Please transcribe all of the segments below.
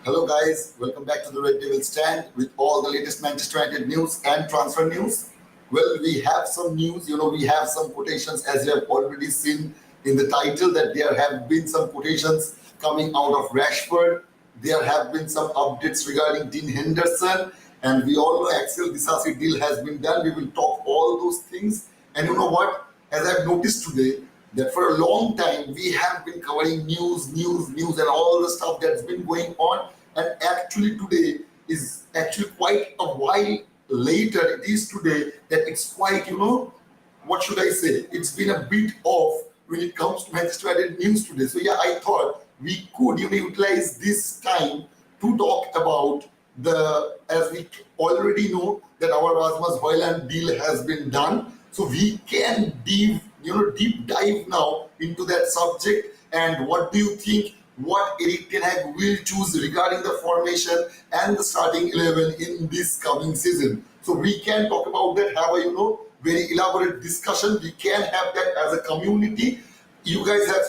Hello guys, welcome back to the Red Devil Stand with all the latest Manchester United news and transfer news. Well, we have some news, we have some quotations as you have already seen in the title that there have been some quotations coming out of Rashford. There have been some updates regarding Dean Henderson, and we all know Axel Disasi deal has been done. We will talk all those things. And you know what? As I've noticed today, that for a long time we have been covering news and all the stuff that's been going on, and actually today is actually quite a while later. It is today that it's quite, what should I say, it's been a bit off when it comes to Manchester United news today. So yeah, I thought we could utilize this time to talk about as we already know that our Rasmus HOJLUND deal has been done. So we can deep dive now into that subject. And what do you think what Erik Ten Hag will choose regarding the formation and the starting 11 in this coming season? So we can talk about that, have a very elaborate discussion. We can have that as a community. You guys have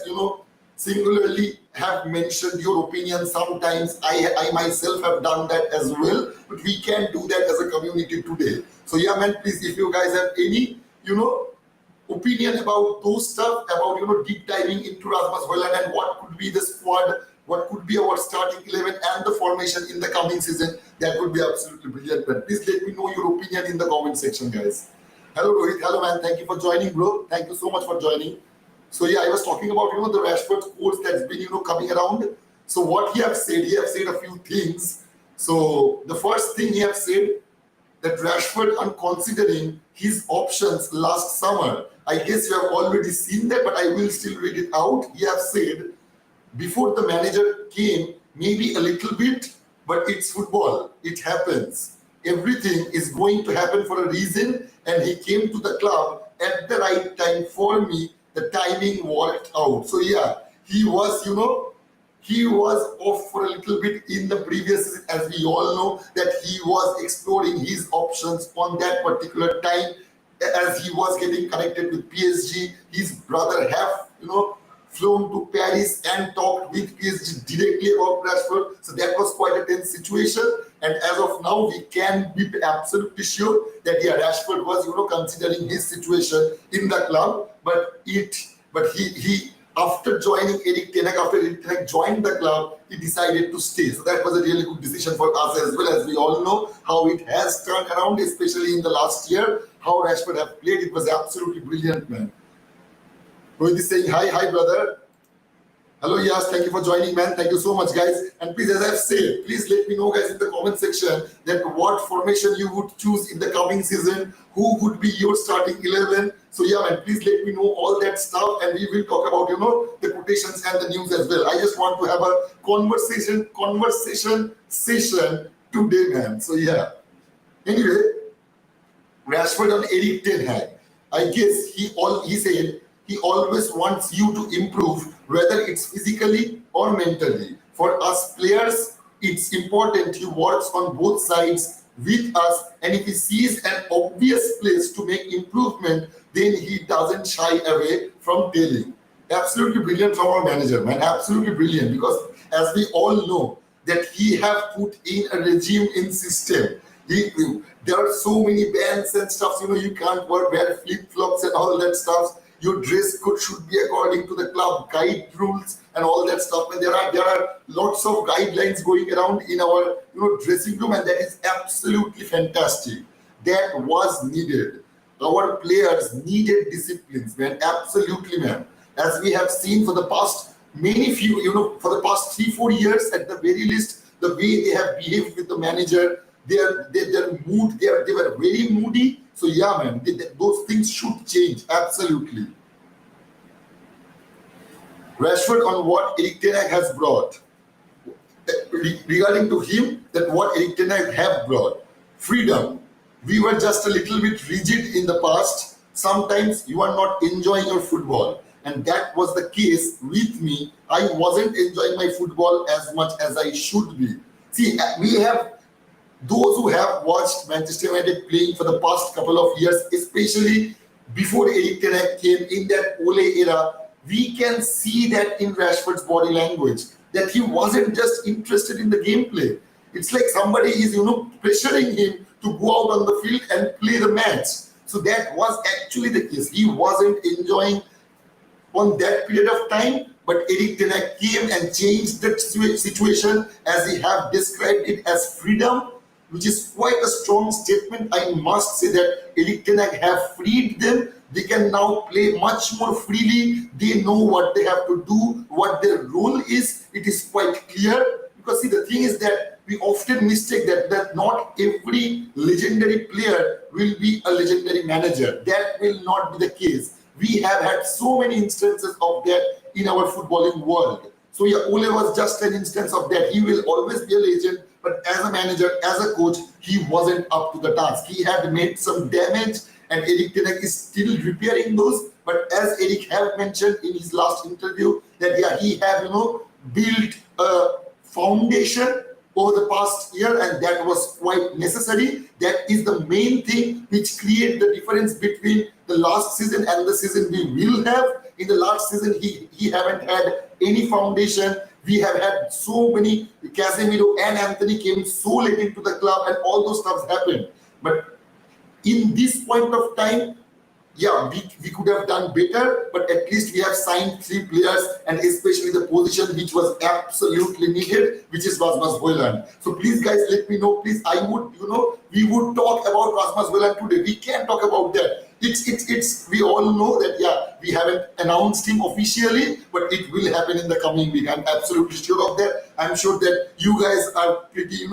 singularly have mentioned your opinion. Sometimes I myself have done that as well, but we can do that as a community today. So yeah, man, please, if you guys have any opinion about those stuff, about deep diving into Rasmus HOJLUND and what could be the squad, what could be our starting 11 and the formation in the coming season, that would be absolutely brilliant. But please let me know your opinion in the comment section, guys. Hello Rohit, hello man, thank you for joining, bro. Thank you so much for joining. So yeah, I was talking about the Rashford quotes that's been coming around. So what he have said a few things. So the first thing he have said, that Rashford, on considering his options last summer, I guess you have already seen that, but I will still read it out. He has said, before the manager came, maybe a little bit, but it's football. It happens. Everything is going to happen for a reason, and he came to the club at the right time for me. The timing worked out. So yeah, he was, he was off for a little bit in the previous season, as we all know that he was exploring his options on that particular time as he was getting connected with PSG. His brother have, flown to Paris and talked with PSG directly about Rashford. So that was quite a tense situation. And as of now, we can be absolutely sure that yeah, Rashford was, considering his situation in the club, but he after joining Erik Ten Hag, after Erik Ten Hag joined the club, he decided to stay. So that was a really good decision for us as well, as we all know how it has turned around, especially in the last year, how Rashford have played. It was absolutely brilliant, man. Rohit is saying, hi, brother. Hello, yes, thank you for joining, man. Thank you so much, guys. And please, as I've said, please let me know, guys, in the comment section that what formation you would choose in the coming season, who would be your starting 11. So yeah, man, please let me know all that stuff, and we will talk about, the quotations and the news as well. I just want to have a conversation session today, man. So yeah. Anyway, Rashford on Erik Ten Hag. I guess he said he always wants you to improve, whether it's physically or mentally. For us players, it's important he works on both sides with us, and if he sees an obvious place to make improvement, then he doesn't shy away from telling. Absolutely brilliant from our manager, man. Absolutely brilliant, because as we all know that he have put in a regime in system. There are so many bans and stuff, you can't wear flip-flops and all that stuff. Your dress code should be according to the club guide rules and all that stuff. And there are lots of guidelines going around in our dressing room, and that is absolutely fantastic. That was needed. Our players needed disciplines, man. Absolutely, man. As we have seen for the past for the past 3-4 years at the very least, the way they have behaved with the manager, their mood, they were very moody. So yeah, man, those things should change, absolutely. Rashford on what Erik Ten Hag has brought. Regarding to him, that what Erik Ten Hag have brought. Freedom. We were just a little bit rigid in the past. Sometimes you are not enjoying your football. And that was the case with me. I wasn't enjoying my football as much as I should be. See, we have those who have watched Manchester United playing for the past couple of years, especially before Erik Ten Hag came in that Ole era, we can see that in Rashford's body language. that he wasn't just interested in the gameplay. It's like somebody is, pressuring him to go out on the field and play the match. So that was actually the case. He wasn't enjoying on that period of time, but Erik Ten Hag came and changed that situation, as he have described it as freedom, which is quite a strong statement. I must say that Erik Ten Hag have freed them. They can now play much more freely. They know what they have to do, what their role is. It is quite clear. Because see, the thing is that we often mistake that not every legendary player will be a legendary manager. That will not be the case. We have had so many instances of that in our footballing world. So yeah, Ole was just an instance of that. He will always be a legend, but as a manager, as a coach, he wasn't up to the task. He had made some damage, and Erik Ten Hag is still repairing those. But as Erik have mentioned in his last interview, that yeah, he have built a foundation over the past year, and that was quite necessary. That is the main thing which create the difference between the last season and the season we will have. In the last season, he haven't had any foundation. We have had so many, Casemiro and Anthony came so late into the club, and all those stuff happened. But in this point of time, yeah, we could have done better, but at least we have signed 3 players, and especially the position which was absolutely needed, which is Rasmus HOJLUND. So please guys, let me know, please. I would, we would talk about Rasmus HOJLUND today. We can talk about that. It's we all know that, yeah, we haven't announced him officially, but it will happen in the coming week. I'm absolutely sure of that. I'm sure that you guys are pretty,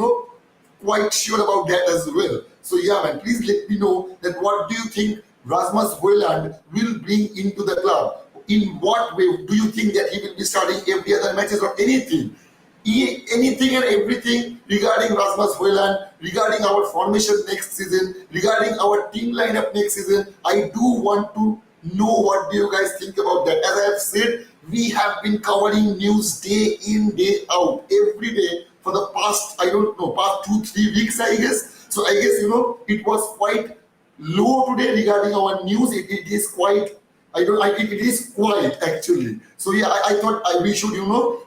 quite sure about that as well. So yeah, man, please let me know that what do you think Rasmus HOJLUND will bring into the club? In what way do you think that he will be starting every other matches or anything? Anything and everything regarding Rasmus HOJLUND, regarding our formation next season, regarding our team lineup next season. I do want to know what do you guys think about that. As I have said, we have been covering news day in, day out, every day for the past, past 2-3 weeks, I guess. So I guess, it was quite low today regarding our news. It is quite, it is quiet actually. So yeah, I thought we should,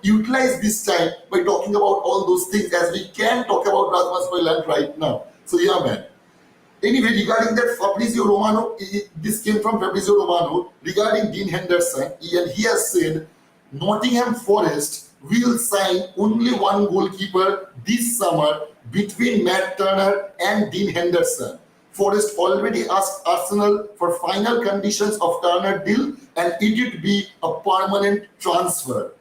utilize this time by talking about all those things, as we can talk about Rasmus HOJLUND right now. So yeah, man. Anyway, regarding that, Fabrizio Romano, this came from Fabrizio Romano regarding Dean Henderson, and he has said Nottingham Forest will sign only one goalkeeper this summer between Matt Turner and Dean Henderson. Forest already asked Arsenal for final conditions of Turner deal, and it would be a permanent transfer.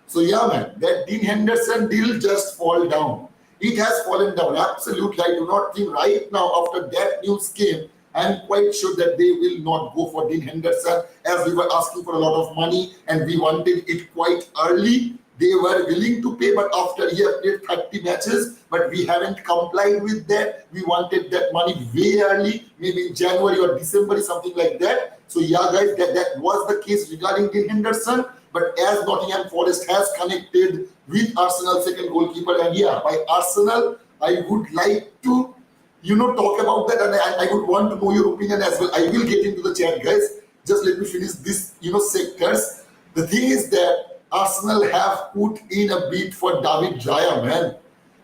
So yeah, man, that Dean Henderson deal just fall down. It has fallen down, absolutely. I do not think right now, after that news came, I'm quite sure that they will not go for Dean Henderson, as we were asking for a lot of money and we wanted it quite early. They were willing to pay, but after he had played 30 matches, but we haven't complied with that. We wanted that money way early, maybe in January or December, something like that. So yeah, guys, that was the case regarding Dean Henderson. But as Nottingham Forest has connected with Arsenal's second goalkeeper, and yeah, by Arsenal, I would like to, talk about that, and I would want to know your opinion as well. I will get into the chat, guys. Just let me finish this, sectors. The thing is that Arsenal have put in a bid for David Raya, man.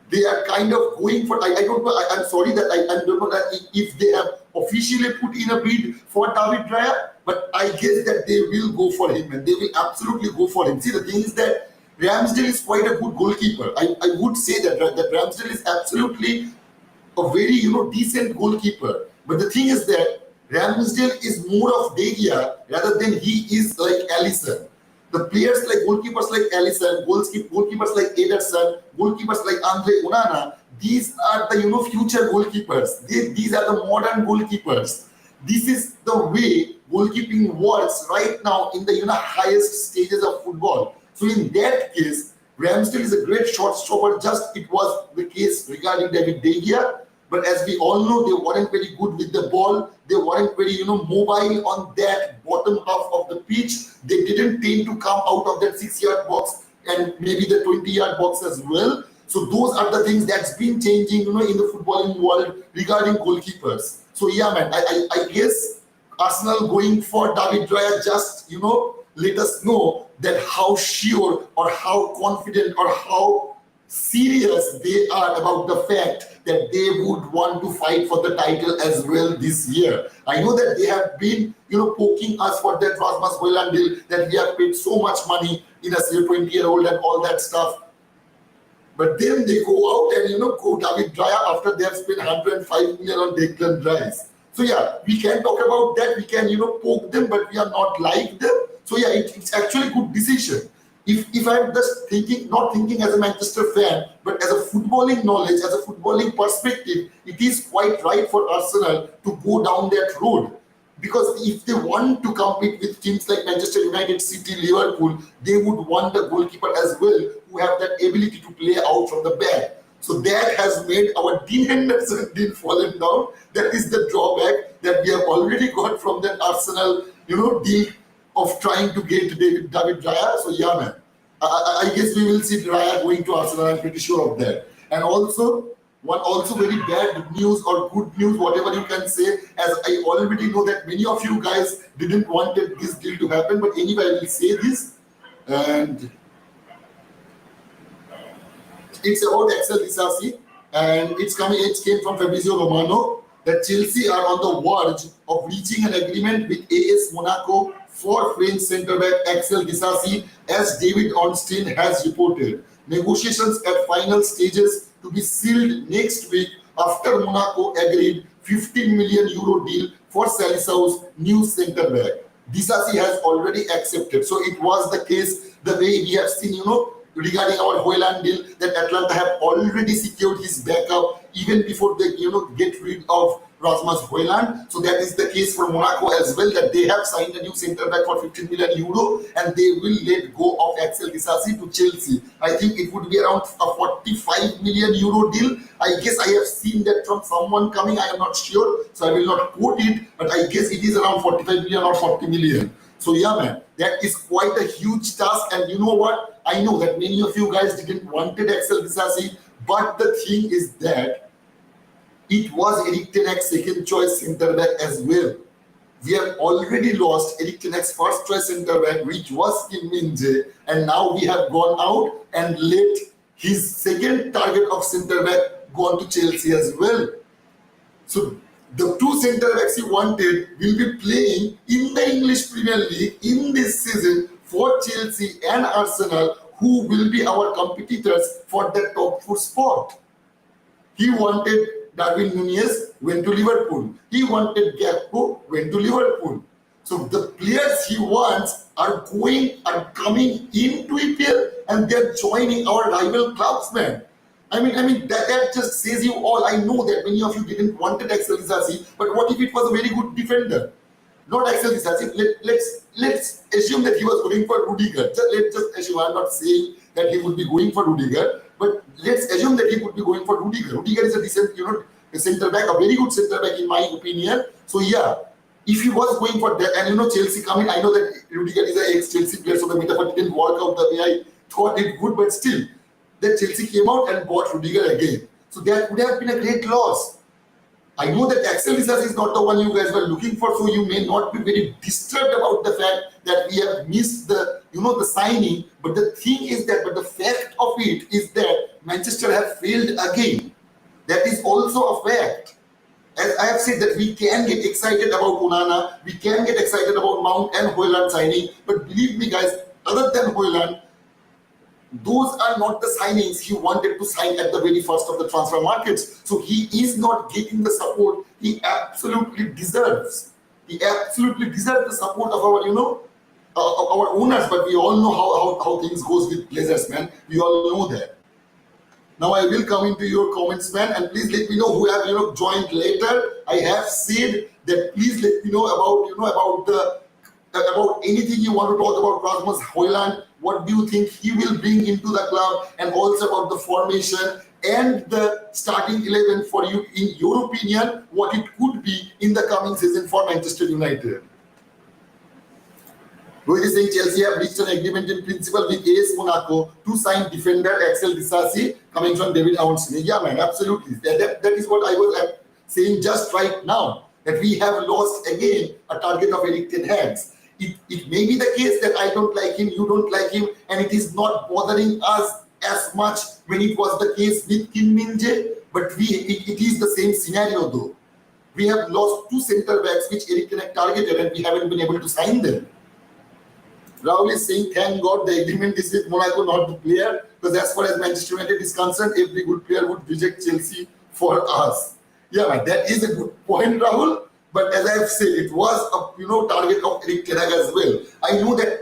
They are kind of going for, I don't know, I'm sorry that I don't know that if they have officially put in a bid for David Raya, but I guess that they will go for him, and they will absolutely go for him. See, the thing is that Ramsdale is quite a good goalkeeper. I would say that Ramsdale is absolutely a very, decent goalkeeper. But the thing is that Ramsdale is more of De Gea rather than he is like Alisson. The players like goalkeepers like Alisson, goalkeepers like Ederson, goalkeepers like Andre Onana, these are the future goalkeepers. These are the modern goalkeepers. This is the way goalkeeping works right now in the highest stages of football. So in that case, Ramsdale is a great shot stopper. Just it was the case regarding David De Gea. But as we all know, they weren't very good with the ball. They weren't very, mobile on that bottom half of the pitch. They didn't tend to come out of that 6-yard box and maybe the 20-yard box as well. So those are the things that's been changing, in the footballing world regarding goalkeepers. So yeah, man, I guess Arsenal going for David Raya just, let us know that how sure or how confident or how serious they are about the fact that they would want to fight for the title as well this year. I know that they have been, poking us for that Rasmus HOJLUND deal, that we have paid so much money in a 20-year-old and all that stuff. But then they go out and, go David Raya after they have spent 105 million on Declan Rice. So yeah, we can talk about that. We can, poke them, but we are not like them. So yeah, it's actually a good decision. If I'm just not thinking as a Manchester fan, but as a footballing knowledge, as a footballing perspective, it is quite right for Arsenal to go down that road. Because if they want to compete with teams like Manchester United, City, Liverpool, they would want a goalkeeper as well who have that ability to play out from the back. So that has made our Dean Henderson deal fallen down. That is the drawback that we have already got from that Arsenal, deal of trying to get David Raya. So yeah, man, I guess we will see Raya going to Arsenal. I'm pretty sure of that. And also, very bad news or good news, whatever you can say, as I already know that many of you guys didn't want this deal to happen, but anyway, I will say this. And it's about Axel Disasi, and it came from Fabrizio Romano that Chelsea are on the verge of reaching an agreement with AS Monaco for French centre-back Axel Disasi, as David Ornstein has reported. Negotiations at final stages to be sealed next week after Monaco agreed €15 million deal for Salissao's new centre-back. Disasi has already accepted. So it was the case, the way we have seen, regarding our HOJLUND deal, that Atlanta have already secured his backup even before they, get rid of Rasmus HOJLUND. So that is the case for Monaco as well, that they have signed a new centre back for €15 million and they will let go of Axel Disasi to Chelsea. I think it would be around a €45 million deal. I guess I have seen that from someone coming. I am not sure, so I will not quote it, but I guess it is around 45 million or 40 million. So yeah, man, that is quite a huge task. And you know what? I know that many of you guys didn't wanted Axel Disasi, but the thing is that it was Erik ten Hag's second choice centre back as well. We have already lost Erik ten Hag's first choice centre back, which was Kim Min-jae, and now we have gone out and let his second target of centre back go on to Chelsea as well. So the two centre backs he wanted will be playing in the English Premier League in this season for Chelsea and Arsenal, who will be our competitors for the top 4 spot. He wanted Darwin Núñez, went to Liverpool. He wanted Gakpo, went to Liverpool. So the players he wants are coming into EPL and they're joining our rival clubs, man. I mean that just says you all. I know that many of you didn't wanted Axel Disasi, but what if it was a very good defender? Not Axel Disasi. Let's assume that he was going for Rudiger. Let's just assume. I'm not saying that he would be going for Rudiger, but let's assume that he would be going for Rudiger. Rudiger is a decent, a centre back, a very good centre back in my opinion. So yeah, if he was going for that, and Chelsea coming, I know that Rudiger is an ex-Chelsea player, so the metaphor didn't work out the way I thought it would, but still, that Chelsea came out and bought Rudiger again. So that would have been a great loss. I know that Axel Disasi is not the one you guys were looking for, so you may not be very disturbed about the fact that we have missed the, the signing. But the thing is that, the fact of it is that Manchester have failed again. That is also a fact. As I have said, that we can get excited about Onana, we can get excited about Mount and HOJLUND signing, but believe me guys, other than HOJLUND, those are not the signings he wanted to sign at the very first of the transfer markets. So he is not getting the support he absolutely deserves. He absolutely deserves the support of our, our owners. But we all know how things goes with players, man. We all know that. Now I will come into your comments, man, and please let me know who have joined later. I have said that please let me know about anything you want to talk about Rasmus HOJLUND. What do you think he will bring into the club, and also about the formation and the starting 11 for you, in your opinion, what it could be in the coming season for Manchester United. Rohit is saying Chelsea have reached an agreement in principle with AS Monaco to sign defender Axel Disasi, coming from David Ornstein. Yeah, man, absolutely. That is what I was saying just right now, that we have lost again a target of Erik ten Hag's. it may be the case that I don't like him, you don't like him, and it is not bothering us as much when it was the case with Kim Min-jae, but it is the same scenario though. We have lost 2 centre backs which Erik ten Hag targeted, and we haven't been able to sign them. Rahul is saying, thank God the agreement is with Monaco, not the player, because as far as Manchester United is concerned, every good player would reject Chelsea for us. Yeah, man, that is a good point, Rahul. But as I have said, it was a target of Erik ten Hag as well. I know that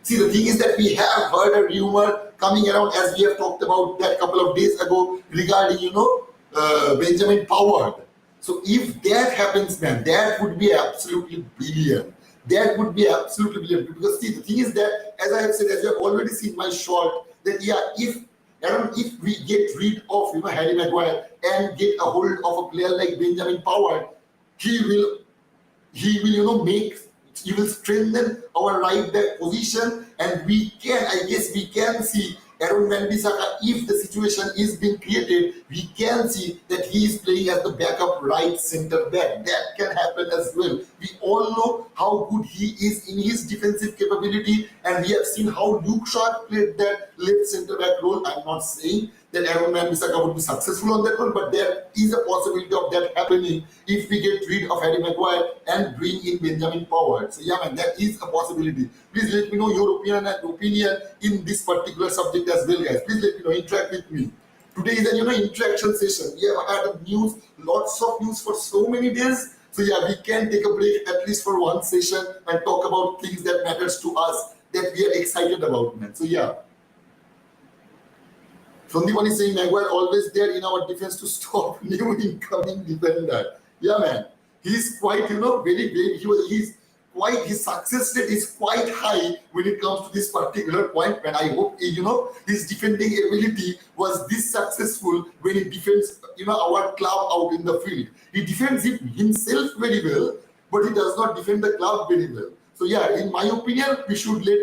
see, the thing is that we have heard a rumor coming around, as we have talked about that couple of days ago, regarding Benjamin Pavard. So if that happens, man, that would be absolutely brilliant. That would be absolutely brilliant. Because see, the thing is that, as I have said, as you have already seen my short, that if we get rid of Harry Maguire and get a hold of a player like Benjamin Pavard, he will strengthen our right back position, and we can see Aaron Wan-Bissaka, if the situation is being created, we can see that he is playing as the backup right centre back. That can happen as well. We all know how good he is in his defensive capability, and we have seen how Luke Shaw played that left centre back role. I'm not saying that Aaron Wan-Bissaka would be successful on that role, but there is a possibility of that happening if we get rid of Harry Maguire and bring in Benjamin Pavard. So yeah, man, that is a possibility. Please let me know your opinion in this particular subject as well, guys. Please let me know, interact with me. Today is an interaction session. We have had news, lots of news for so many days. So yeah, we can take a break at least for one session and talk about things that matters to us, that we are excited about, man. So yeah. Sandeepan is saying Maguire always there in our defense to stop new incoming defender. Yeah, man. He's quite, very, his success rate is quite high when it comes to this particular point. And I hope, his defending ability was this successful when he defends, our club out in the field. He defends it himself very well, but he does not defend the club very well. So yeah, in my opinion, we should let,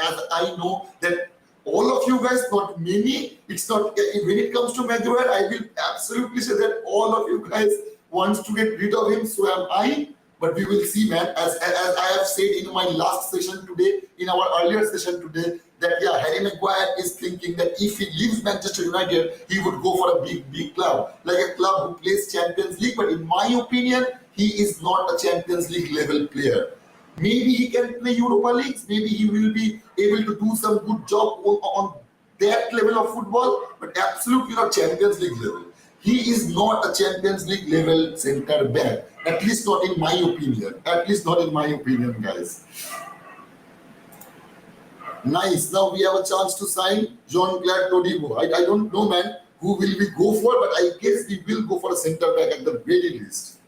as I know that all of you guys, not many, it's not, when it comes to Maguire, I will absolutely say that all of you guys wants to get rid of him, so am I. But we will see, man, as I have said in my last session today, in our earlier session today, that yeah, Harry Maguire is thinking that if he leaves Manchester United, he would go for a big club, like a club who plays Champions League. But in my opinion, he is not a Champions League level player. Maybe he can play Europa Leagues, maybe he will be able to do some good job on that level of football, but absolutely not Champions League level. He is not a Champions League level centre back, at least not in my opinion. At least not in my opinion, guys. Nice. Now we have a chance to sign Jean-Claude Todibo. I don't know, man, who will we go for, but I guess we will go for a centre back at the very least.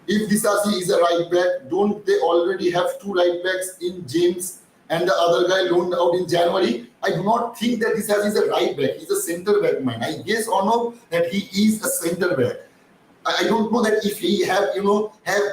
If Disasi is a right back, don't they already have 2 right backs in James and the other guy loaned out in January? I do not think that Disasi is a right back. He's a centre back, man. I guess or no that he is a centre back. I don't know that if he have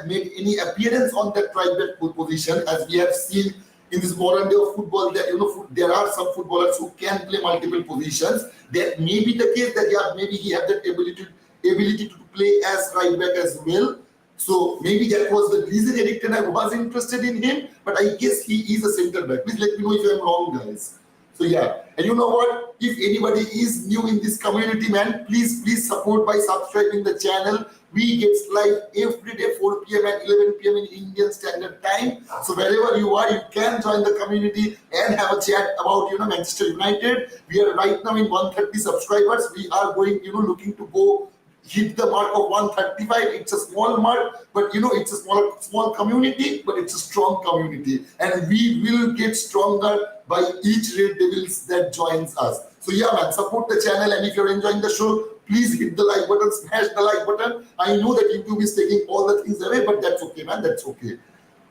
made any appearance on that right back position, as we have seen in this modern day of football, that there are some footballers who can play multiple positions. That may be the case that yeah, maybe he had that ability to play as right back as well. So maybe that was the reason Erik ten Hag was interested in him, but I guess he is a centre back. Please let me know if I'm wrong, guys. So yeah, and you know what? If anybody is new in this community, man, please support by subscribing the channel. We get live every day 4 p.m. and 11 p.m. in Indian Standard Time. So wherever you are, you can join the community and have a chat about Manchester United. We are right now in 130 subscribers. We are going looking to go hit the mark of 135. It's a small mark, but it's a small community, but it's a strong community, and we will get stronger by each Red Devils that joins us. So yeah, man, support the channel, and if you're enjoying the show, please hit the like button, smash the like button. I know that YouTube is taking all the things away, but that's okay, man. That's okay.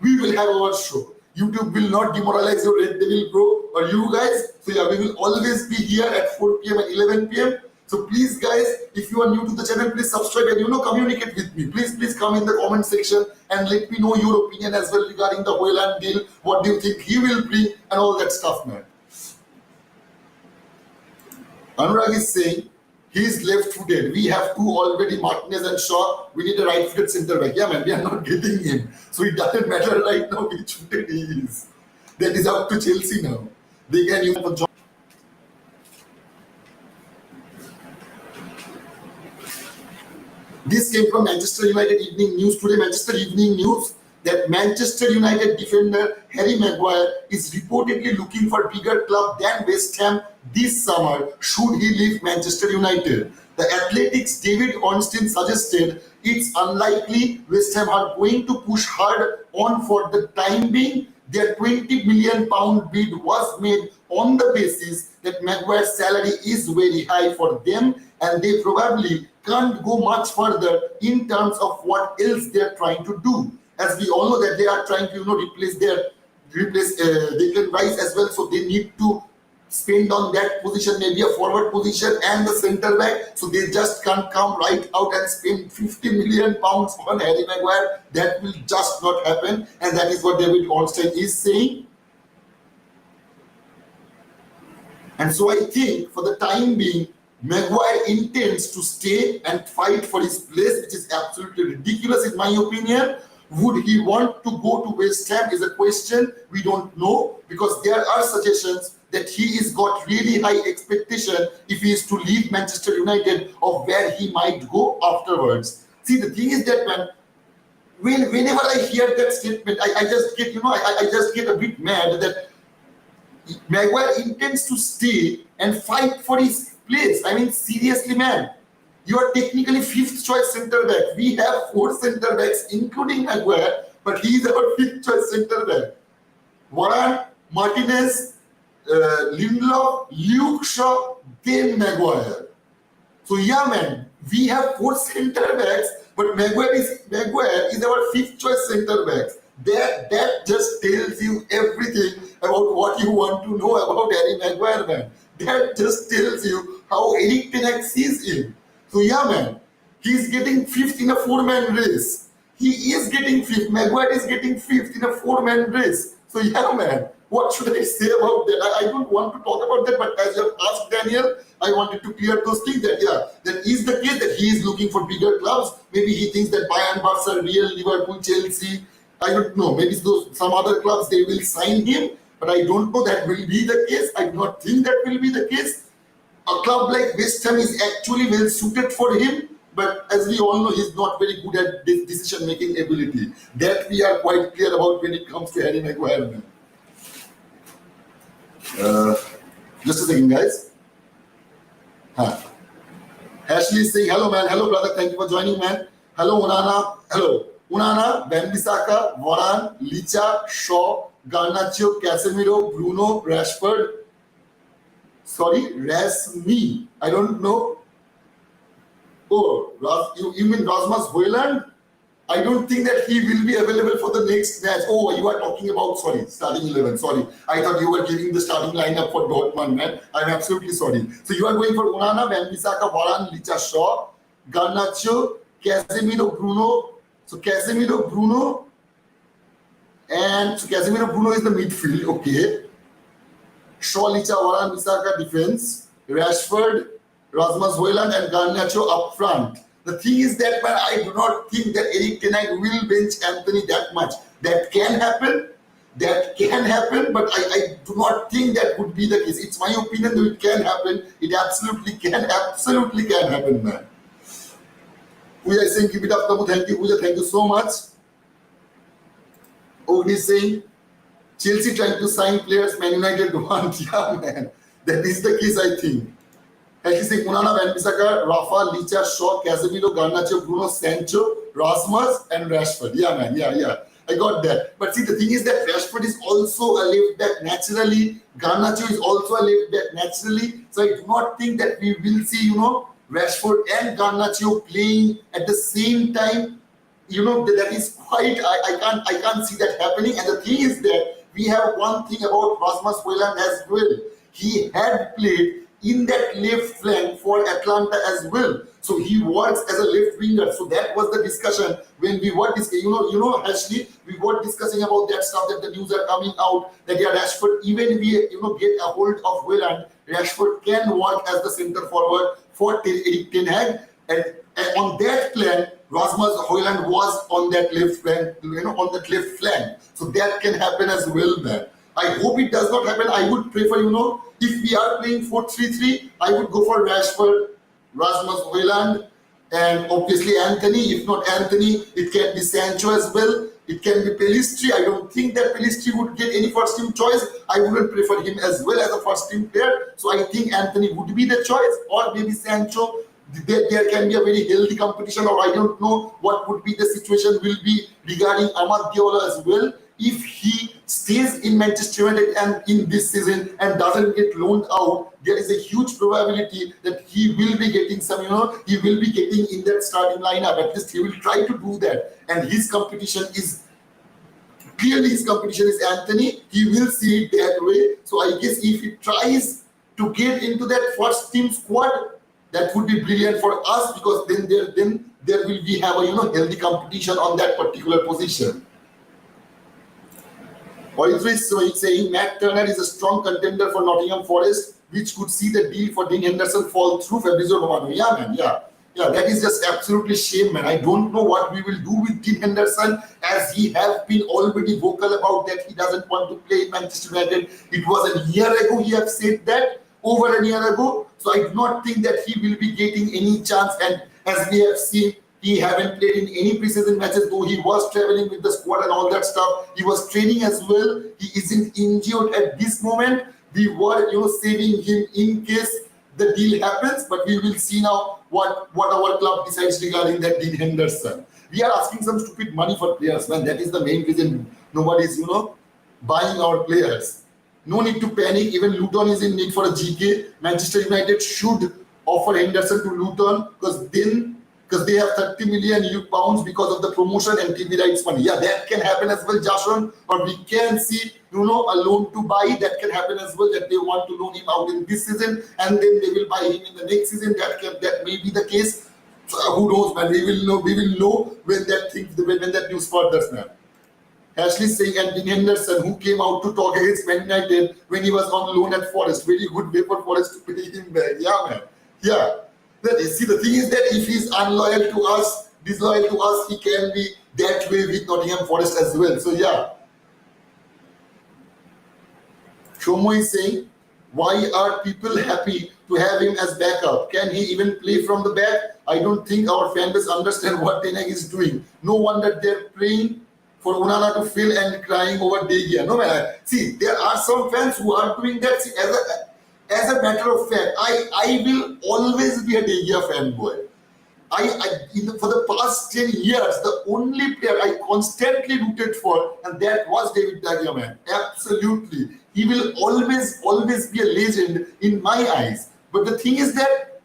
We will have our show. YouTube will not demoralize your Red Devil bro or you guys. So yeah, we will always be here at 4 p.m. and 11 p.m. So please, guys, if you are new to the channel, please subscribe and communicate with me. Please come in the comment section and let me know your opinion as well regarding the HOJLUND deal. What do you think he will bring and all that stuff, man. Anurag is saying He's left-footed. We have two already, Martinez and Shaw. We need a right-footed centre back. Yeah, man, we are not getting him. So it doesn't matter right now which footed he is. That is up to Chelsea now. They can use for John. This came from Manchester United Evening News today. Manchester Evening News that Manchester United defender Harry Maguire is reportedly looking for a bigger club than West Ham this summer should he leave Manchester United. The Athletic's David Ornstein suggested it's unlikely West Ham are going to push hard on for the time being. Their £20 million bid was made on the basis that Maguire's salary is very high for them and they probably can't go much further in terms of what else they're trying to do. As we all know that they are trying to replace Declan Rice as well, so they need to spend on that position, maybe a forward position and the centre back. So they just can't come right out and spend £50 million on Harry Maguire. That will just not happen, and that is what David Ornstein is saying. And so I think for the time being, Maguire intends to stay and fight for his place, which is absolutely ridiculous in my opinion. Would he want to go to West Ham is a question we don't know, because there are suggestions that he is got really high expectation if he is to leave Manchester United of where he might go afterwards. See, the thing is that, man, whenever I hear that statement, I just get, I just get a bit mad that Maguire intends to stay and fight for his place. I mean, seriously, man. You are technically fifth choice centre back. We have 4 centre backs, including Maguire, but he is our fifth choice centre back. Varane, Martinez, Lindelof, Luke Shaw, then Maguire. So yeah, man, we have 4 centre backs, but Maguire is our fifth choice centre back. That just tells you everything about what you want to know about Harry Maguire, man. That just tells you how Eric Ten Hag sees him. So yeah, man, he's getting 5th in a 4-man race. He is getting 5th. Maguire is getting 5th in a 4-man race. So yeah, man, what should I say about that? I don't want to talk about that, but as you have asked Daniel, I wanted to clear those things that, yeah, that is the case that he is looking for bigger clubs. Maybe he thinks that Bayern, Barca, Real, Liverpool, Chelsea, I don't know, maybe some other clubs, they will sign him, but I don't know that will be the case. I do not think that will be the case. A club like West Ham is actually well suited for him, but as we all know, he's not very good at this decision-making ability. That we are quite clear about when it comes to Harry Maguire, man. Just a second, guys. Ashley is saying, hello, man. Hello, brother. Thank you for joining, man. Hello, Onana. Hello. Onana, Wan-Bissaka, Varane, Licha, Shaw, Garnacho, Casemiro, Bruno, Rashford. Sorry, Rasmi. I don't know. Oh, you mean Rasmus HOJLUND? I don't think that he will be available for the next match. Oh, you are talking about, sorry, starting 11. Sorry. I thought you were giving the starting lineup for Dortmund, man. I'm absolutely sorry. So you are going for Onana, Wan-Bissaka, Varane, Licha, Shaw, Garnacho, Casemiro, Bruno. So Casemiro, Bruno. And so Casemiro, Bruno is the midfield. Okay. Shaw, Licha, Varane, Bissaka defense, Rashford, Rasmus HOJLUND and Garnacho up front. The thing is that, man, I do not think that Eric Ten Hag will bench Anthony that much. That can happen, but I do not think that would be the case. It's my opinion that it can happen. It absolutely can happen, man. Pooja is saying, keep it up, Tamu. Thank you, Pooja. Thank you so much. Ogni is saying, Chelsea trying to sign players Man United want. Yeah, man. That is the case, I think. He's saying Onana, Wan-Bissaka, Rafa, Licha, Shaw, Casemiro, Garnacho, Bruno, Sancho, Rasmus, and Rashford. Yeah, man. Yeah. I got that. But see, the thing is that Rashford is also a left back naturally. Garnacho is also a left back naturally. So I do not think that we will see, Rashford and Garnacho playing at the same time. That is quite, I can't see that happening. And the thing is that we have one thing about Rasmus HOJLUND as well. He had played in that left flank for Atlanta as well. So he works as a left winger. So that was the discussion when we were discussing, Ashley, we were discussing about that stuff that the news are coming out that Rashford, even we, get a hold of HOJLUND, Rashford can work as the centre forward for Erik ten Hag, and on that plan, Rasmus HOJLUND was on that left flank, on that left flank. So that can happen as well, man. I hope it does not happen. I would prefer, if we are playing 4-3-3, I would go for Rashford, Rasmus HOJLUND, and obviously Anthony. If not Anthony, it can be Sancho as well. It can be Pelistri. I don't think that Pelistri would get any first team choice. I wouldn't prefer him as well as a first team player. So I think Anthony would be the choice, or maybe Sancho. There can be a very healthy competition, or I don't know what would be the situation will be regarding Amad Diawara as well. If he stays in Manchester United and in this season and doesn't get loaned out, there is a huge probability that he will be getting he will be getting in that starting lineup. At least he will try to do that. And his competition is Anthony. He will see it that way. So I guess if he tries to get into that first team squad, that would be brilliant for us, because then there will be have a healthy competition on that particular position. So he's saying Matt Turner is a strong contender for Nottingham Forest, which could see the deal for Dean Henderson fall through. Fabrizio Romano. Yeah, man. Yeah, that is just absolutely shame, man. I don't know what we will do with Dean Henderson, as he have been already vocal about that he doesn't want to play in Manchester United. It was a year ago he have said that, over a year ago. So I do not think that he will be getting any chance. And as we have seen, he haven't played in any preseason matches, though he was traveling with the squad and all that stuff. He was training as well. He isn't injured at this moment. We were, saving him in case the deal happens, but we will see now what our club decides regarding that Dean Henderson. We are asking some stupid money for players, man. That is the main reason nobody is, buying our players. No need to panic. Even Luton is in need for a GK. Manchester United should offer Henderson to Luton, because they have 30 million pounds because of the promotion and TV rights money. Yeah, that can happen as well, Jashon. Or we can see, a loan to buy. That can happen as well, that they want to loan him out in this season and then they will buy him in the next season. That may be the case. So, who knows, man? We will know when that news furthers, man. Ashley saying, and Dean Henderson, who came out to talk against Man United when he was on loan at Forest. Very good way for Forest to pay him back. Yeah, man. Yeah. See, the thing is that if he's unloyal to us, disloyal to us, he can be that way with Nottingham Forest as well. So, yeah. Shomo is saying, why are people happy to have him as backup? Can he even play from the back? I don't think our fan base understand what Ten Hag is doing. No wonder they're praying for Onana to fail and crying over De Gea. No, man. See, there are some fans who are doing that. See, as a matter of fact, I will always be a De Gea fanboy. For the past 10 years, the only player I constantly rooted for, and that was David De Gea, man. Absolutely. He will always be a legend in my eyes. But the thing is that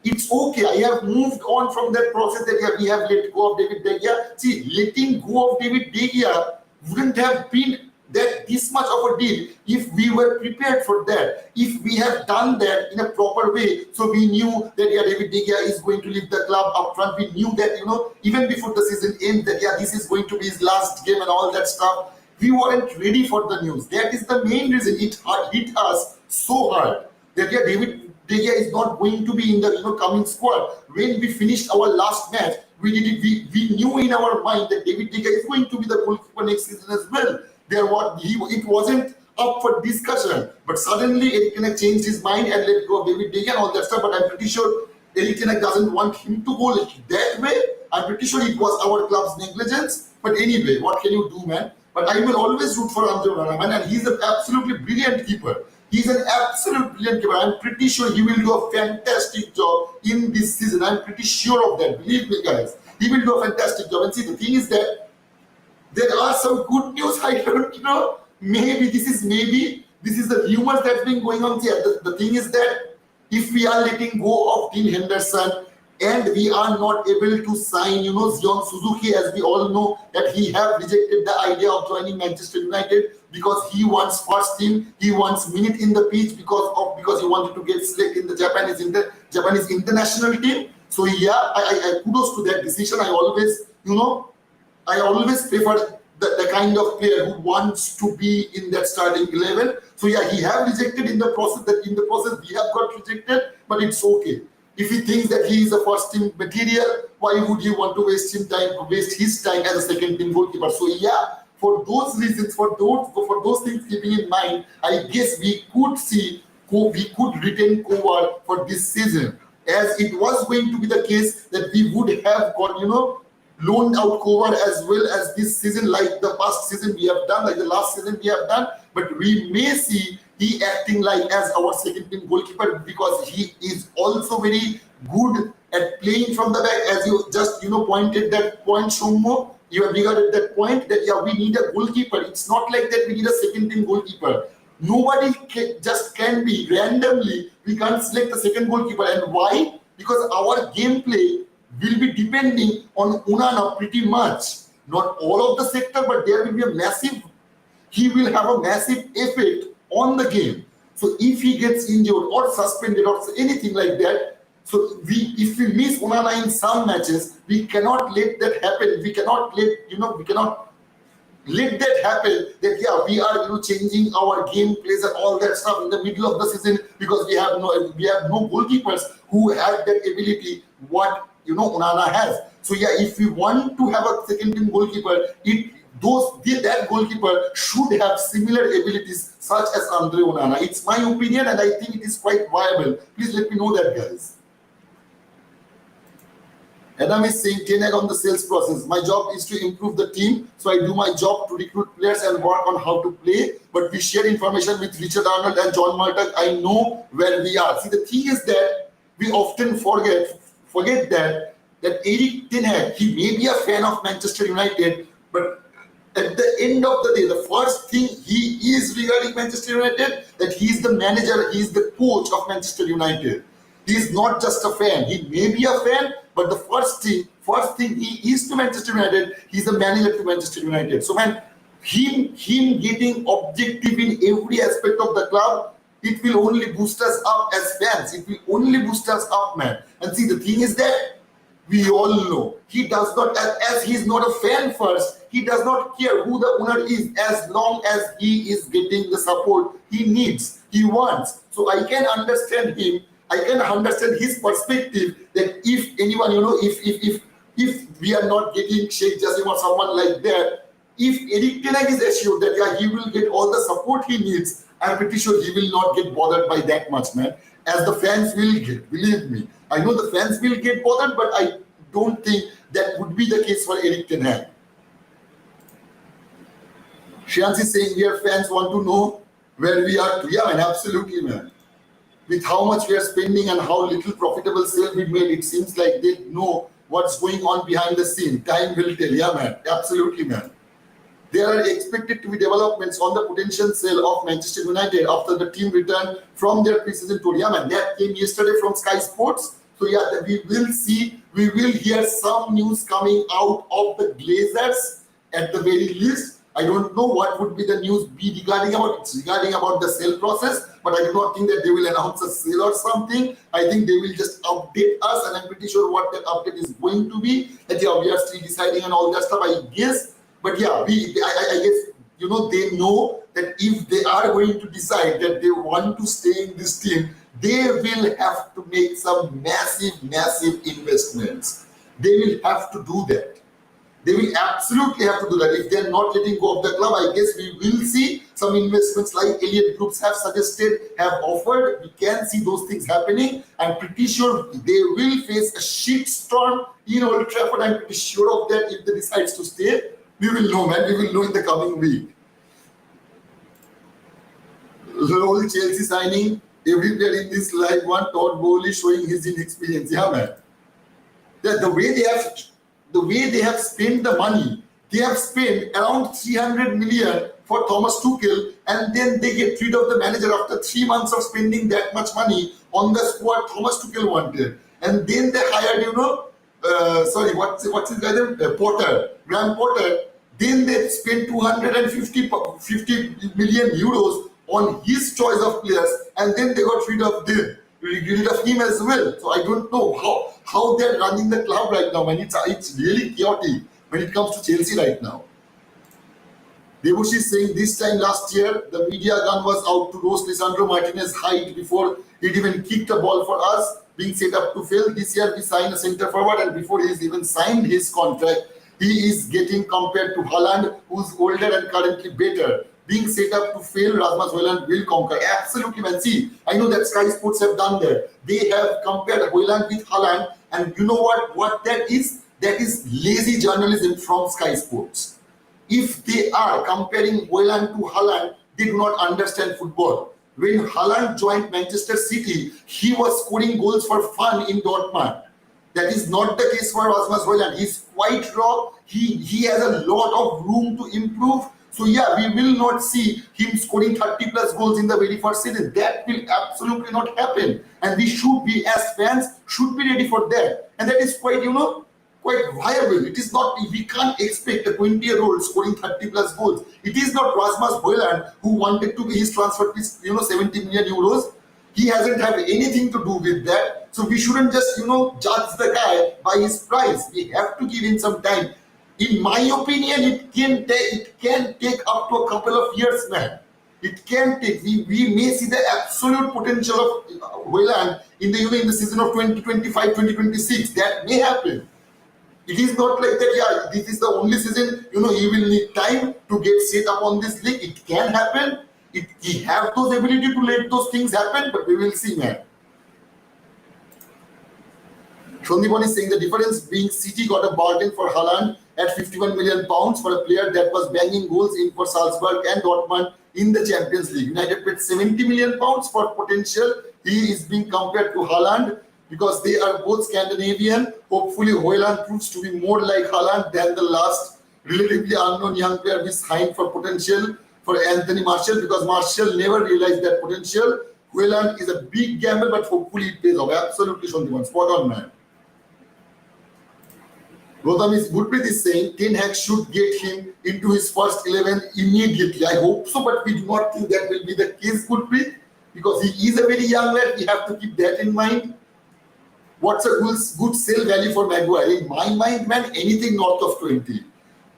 it's okay. I have moved on from that process that we have let go of David De Gea. See, letting go of David De Gea wouldn't have been this much of a deal if we were prepared for that. If we have done that in a proper way, so we knew that David De Gea is going to leave the club up front. We knew that, even before the season ended, that this is going to be his last game and all that stuff. We weren't ready for the news. That is the main reason it hit us so hard that David De Gea is not going to be in the coming squad. When we finished our last match, we knew in our mind that David De Gea is going to be the goalkeeper next season as well. It wasn't up for discussion, but suddenly Erik ten Hag changed his mind and let go of David De Gea and all that stuff. But I'm pretty sure Erik ten Hag doesn't want him to go that way. I'm pretty sure it was our club's negligence. But anyway, what can you do, man? But I will always root for Andre Onana, man, and he's an absolutely brilliant keeper. He's an absolute brilliant keeper. I'm pretty sure he will do a fantastic job in this season. I'm pretty sure of that. Believe me, guys. He will do a fantastic job. And see, the thing is that there are some good news. I don't know. Maybe this is the rumors that's been going on here. The thing is that if we are letting go of Dean Henderson and we are not able to sign, Zion Suzuki, as we all know that he have rejected the idea of joining Manchester United because he wants first team, he wants minute in the pitch because he wanted to get selected in the Japanese international team. So yeah, I kudos to that decision. I always prefer the kind of player who wants to be in that starting 11. So yeah, he have rejected in the process. That in the process we have got rejected, but it's okay. If he thinks that he is a first team material, why would he want to waste his time as a second team goalkeeper? So yeah, for those reasons, for those things keeping in mind, I guess we could retain Kovar for this season, as it was going to be the case that we would have got loaned out Kovar as well as this season, like the past season we have done, like the last season we have done. But we may see he acting like as our second team goalkeeper, because he is also very good at playing from the back. As you just pointed that point, Shummo, you have regarded that point that yeah, we need a goalkeeper. It's not like that we need a second team goalkeeper. Nobody can be randomly. We can't select a second goalkeeper. And why? Because our gameplay will be depending on Onana pretty much. Not all of the sector, but there will be he will have a massive effect on the game. So if he gets injured or suspended or anything like that, so if we miss Onana in some matches, we cannot let that happen. We cannot let that happen, that yeah, we are changing our game plays and all that stuff in the middle of the season, because we have no goalkeepers who have that ability what Onana has. So yeah, if we want to have a second team goalkeeper, that goalkeeper should have similar abilities such as Andre Onana. It's my opinion, and I think it is quite viable. Please let me know that, guys. Adam is saying 10 egg on the sales process. My job is to improve the team, so I do my job to recruit players and work on how to play. But we share information with Richard Arnold and John Murdoch. I know where we are. See, the thing is that we often forget that Erik ten Hag, he may be a fan of Manchester United, but at the end of the day, the first thing he is regarding Manchester United, that he is the manager, he is the coach of Manchester United. He is not just a fan. He may be a fan, but the first thing he is to Manchester United, he's a manager to Manchester United. So man, him getting objective in every aspect of the club, it will only boost us up as fans. It will only boost us up, man. And see, the thing is that we all know he does not, as he's not a fan first, he does not care who the owner is, as long as he is getting the support he needs, he wants. So I can understand him. I can understand his perspective, that if anyone, if we are not getting Sheikh Jassim or someone like that, if Erik ten Hag is assured that yeah, he will get all the support he needs, I'm pretty sure he will not get bothered by that much, man. As the fans will get, believe me. I know the fans will get bothered, but I don't think that would be the case for Erik ten Hag. Shyans is saying here fans want to know where we are. Yeah, man, absolutely, man. With how much we are spending and how little profitable sale we made, it seems like they know what's going on behind the scene. Time will tell. Yeah, man. Absolutely, man. There are expected to be developments on the potential sale of Manchester United after the team returned from their preseason tour. Yeah, man. That came yesterday from Sky Sports. So yeah, we will hear some news coming out of the Glazers at the very least. I don't know what would be the news be regarding about the sale process, but I do not think that they will announce a sale or something. I think they will just update us, and I'm pretty sure what that update is going to be. That yeah, we are still deciding and all that stuff, I guess. But yeah, I guess they know that if they are going to decide that they want to stay in this team, they will have to make some massive investments. They will have to do that. They will absolutely have to do that. If they are not letting go of the club, I guess we will see some investments like Elliott Groups have suggested, have offered. We can see those things happening. I'm pretty sure they will face a shitstorm in Old Trafford. I'm pretty sure of that. If they decide to stay, we will know, man. We will know in the coming week. The whole Chelsea signing, every player in this live one, Todd Bowley showing his inexperience. Yeah, man. The way they have spent the money, they have spent around 300 million for Thomas Tuchel, and then they get rid of the manager after 3 months of spending that much money on the squad Thomas Tuchel wanted. And then they hired, what's his name? Graham Potter. Then they spent 250 million euros on his choice of players, and then they got rid of him as well. So I don't know how they're running the club right now, man. It's really chaotic when it comes to Chelsea right now. Debussy is saying this time last year, the media gun was out to roast Lisandro Martinez's height before he'd even kicked a ball for us, being set up to fail. This year we signed a centre forward, and before he's even signed his contract, he is getting compared to HOJLUND, who's older and currently better. Being set up to fail, Rasmus HOJLUND will conquer. Absolutely, man. See, I know that Sky Sports have done that. They have compared HOJLUND with HOJLUND, and you know what that is? That is lazy journalism from Sky Sports. If they are comparing HOJLUND to HOJLUND, they do not understand football. When HOJLUND joined Manchester City, he was scoring goals for fun in Dortmund. That is not the case for Rasmus HOJLUND. He's quite raw. He has a lot of room to improve. So yeah, we will not see him scoring 30 plus goals in the very first season. That will absolutely not happen. And we should be, as fans, should be ready for that. And that is quite, quite viable. It is not, we can't expect a 20-year-old scoring 30 plus goals. It is not Rasmus HOJLUND who wanted to be his transfer fees, 70 million euros. He hasn't had anything to do with that. So we shouldn't just, judge the guy by his price. We have to give him some time. In my opinion, it can take up to a couple of years, man. It can take. We may see the absolute potential of HOJLUND in the season of 2025, 2026. That may happen. It is not like that, yeah, this is the only season, he will need time to get set up on this league. It can happen. He have those ability to let those things happen, but we will see, man. Shondipon is saying the difference being City got a bargain for HOJLUND at 51 million pounds for a player that was banging goals in for Salzburg and Dortmund in the Champions League. United paid 70 million pounds for potential. He is being compared to HOJLUND because they are both Scandinavian. Hopefully HOJLUND proves to be more like HOJLUND than the last relatively unknown young player we signed for potential for Anthony Martial, because Martial never realized that potential. HOJLUND is a big gamble, but hopefully it pays off. Absolutely, Shondipon. Spot on, man. Gurpreet is saying Ten Hag should get him into his first 11 immediately. I hope so, but we do not think that will be the case, Gurpreet, because he is a very young lad. We have to keep that in mind. What's a good sale value for Maguire? In my mind, man, anything north of 20.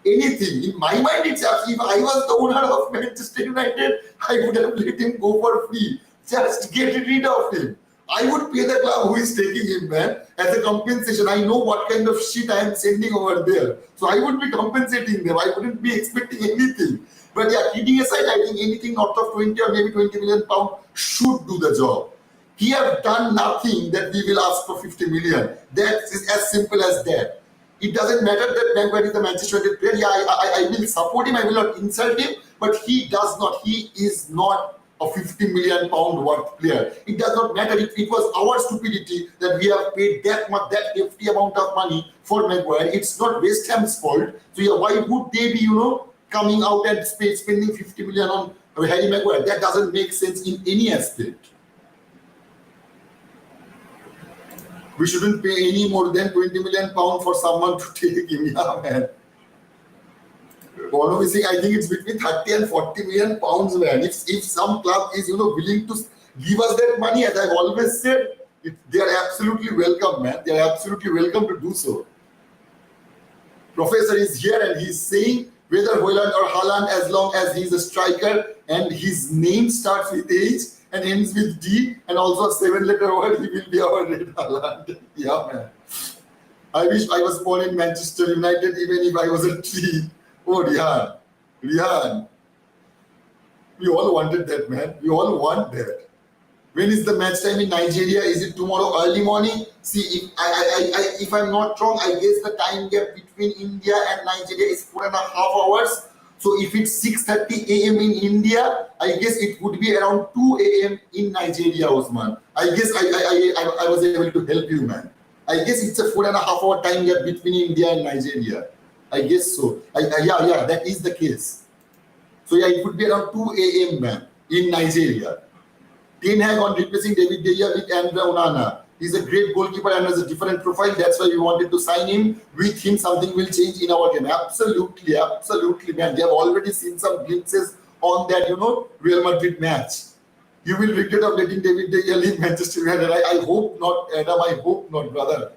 Anything. In my mind, it's if I was the owner of Manchester United, I would have let him go for free. Just get rid of him. I would pay the club who is taking him, man, as a compensation. I know what kind of shit I am sending over there. So I would be compensating them. I wouldn't be expecting anything. But yeah, kidding aside, I think anything north of 20 or maybe 20 million pounds should do the job. He have done nothing that we will ask for 50 million. That is as simple as that. It doesn't matter that Maguire is a Manchester United player. Yeah, I will support him. I will not insult him. But he does not. He is not a 50 million pound worth player. It does not matter. It was our stupidity that we have paid that hefty amount of money for Maguire. It's not West Ham's fault. So yeah, why would they be, coming out and spending 50 million on Harry Maguire? That doesn't make sense in any aspect. We shouldn't pay any more than 20 million pounds for someone to take him. Yeah, man. Bono is saying, I think it's between 30 and 40 million pounds, man. If some club is, willing to give us that money, as I've always said, they are absolutely welcome, man. They are absolutely welcome to do so. Professor is here and he's saying whether HOJLUND or HOJLUND, as long as he's a striker and his name starts with H and ends with D and also a 7-letter word, he will be our red HOJLUND. Yeah, man. I wish I was born in Manchester United, even if I was a tree. Oh, Rihan. We all wanted that, man. We all want that. When is the match time in Nigeria? Is it tomorrow early morning? See, if I'm not wrong, I guess the time gap between India and Nigeria is 4.5 hours. So if it's 6:30 a.m. in India, I guess it would be around 2 a.m. in Nigeria, Osman. I guess I was able to help you, man. I guess it's a 4.5 hour time gap between India and Nigeria. I guess so. Yeah, that is the case. So yeah, it would be around 2 a.m. man in Nigeria. Ten Hag on replacing David De Gea with Andre Onana. He's a great goalkeeper and has a different profile. That's why we wanted to sign him. With him, something will change in our game. Absolutely, man. They have already seen some glimpses on that, Real Madrid match. You will regret of letting David De Gea leave Manchester United. I hope not, Adam. I hope not, brother.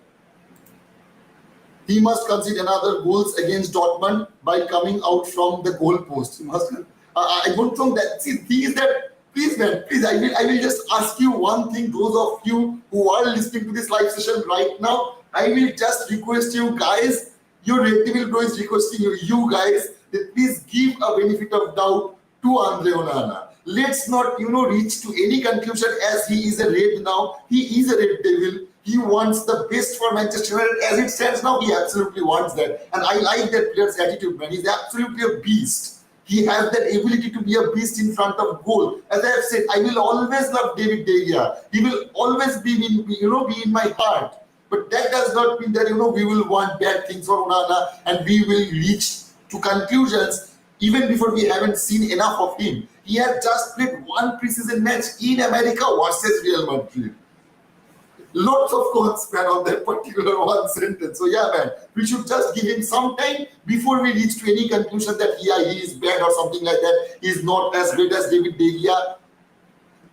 He must concede another goals against Dortmund by coming out from the goal post. He must. I don't think that. See, these that. Please, man, please. I will just ask you one thing. Those of you who are listening to this live session right now, I will just request you guys. Your Red Devil Bro is requesting you guys that please give a benefit of doubt to Andre Onana. Let's not, reach to any conclusion as he is a Red now. He is a Red Devil. He wants the best for Manchester United. As it stands now, he absolutely wants that. And I like that player's attitude, man. He's absolutely a beast. He has that ability to be a beast in front of goal. As I have said, I will always love David De Gea. He will always be in my heart. But that does not mean that, we will want bad things for Onana and we will reach to conclusions even before we haven't seen enough of him. He has just played one preseason match in America versus Real Madrid. Lots of quotes, man, on that particular one sentence. So yeah, man, we should just give him some time before we reach to any conclusion that he is bad or something like that. He's not as great as David De Gea.